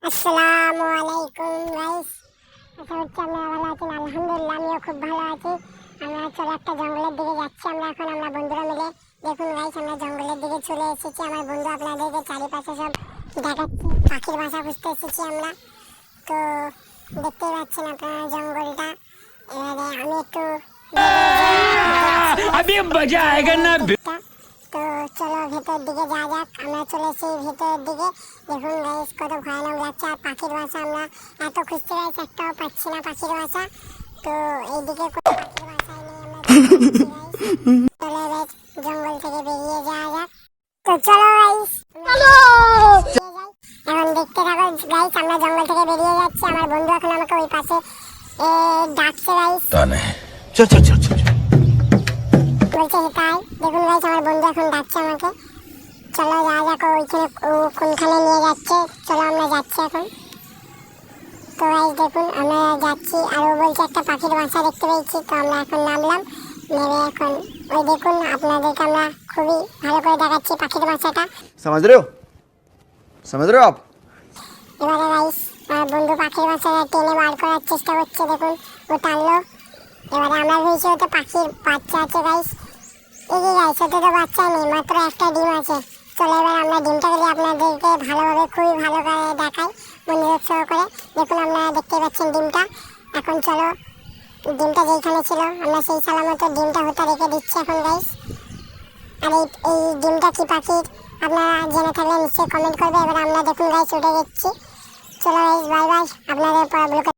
আসসালামু আলাইকুম গাইস। আশা করছি আপনারা ভালো আছেন। আলহামদুলিল্লাহ আমিও খুব ভালো আছি। আমরা চলে একটা জঙ্গলের দিকে যাচ্ছি। আমরা বন্ধুরা মিলে দেখুন গাইস, আমরা জঙ্গলের দিকে চলে এসেছি। আমার বন্ধু আপনাদেরকে চারিপাশে সব দেখাচ্ছি। পাখির বাসা খুঁজতে এসেছি আমরা। তো দেখতেই পাচ্ছেন আপনারা জঙ্গলটা। এবারে আমি একটু अभी मजा आएगा ना। তো চলো ভেতর দিকে যাওয়া যাক। আমরা চলে এসেছি ভেতরের দিকে। দেখুন গাইস কত ভয়ানক লাগছে। আর পাখির বাসা আমরা এত খুঁজতে গাইস, একটাও পাচ্ছি না পাখির বাসা। তো এইদিকে কোনো পাখির বাসাই নেই। আমরা চলো গাইস জঙ্গল থেকে বেরিয়ে যাওয়া যাক। তো চলো গাইস চলো এখন দেখতে থাকো গাইস। আমরা জঙ্গল থেকে বেরিয়ে যাচ্ছি। আমার বন্ধু এখন আমাকে ওই পাশে ডাকছে গাইস। चल चल चल चल বলছে তাই দেখুন গাইস, আমার বন্ধু এখন ডাকছে আমাকে। চলো যাওয়া যাক। ওইখানে কোনখানে নিয়ে যাচ্ছে, চলো আমরা যাচ্ছি এখন। তো গাইস দেখুন আমরা যাচ্ছি। আর ও বলছে একটা পাখির বাসা দেখতে পেয়েছি। তো আমরা এখন নামলাম, নেমে এখন ওই দেখুন আপনাদেরকে আমরা খুবই ভালো করে দেখাচ্ছি পাখির বাসাটা। समझ रहे हो आप? এবারে গাইস আমার বন্ধু পাখির বাসাটা টেনে বার করার চেষ্টা করছে। দেখুন ও টানলো। এবারে আমরা ভেবেছি ওতে পাখির বাচ্চা আছে গাইস। এই যে গাইস ওতে তো বাচ্চা নেই, মাত্র একটা ডিম আছে। চলো এবার আমরা ডিমটাকে দিয়ে আপনাদেরকে ভালোভাবে খুবই ভালো করে দেখাই মনোযোগ সহকারে। দেখুন আপনারা দেখতে পাচ্ছেন ডিমটা। এখন চলো ডিমটা যেখানে ছিল আমরা সেই সালামত ডিমটা হতে রেখে দিচ্ছি এখন গাইস। আর এই ডিমটা কি পাখির আপনারা জেনে থাকলে নিশ্চয়ই কমেন্ট করবে। এবার আমরা দেখুন গাইস উঠে যাচ্ছি। চলো গাইস বাই বাই, আপনাদের পর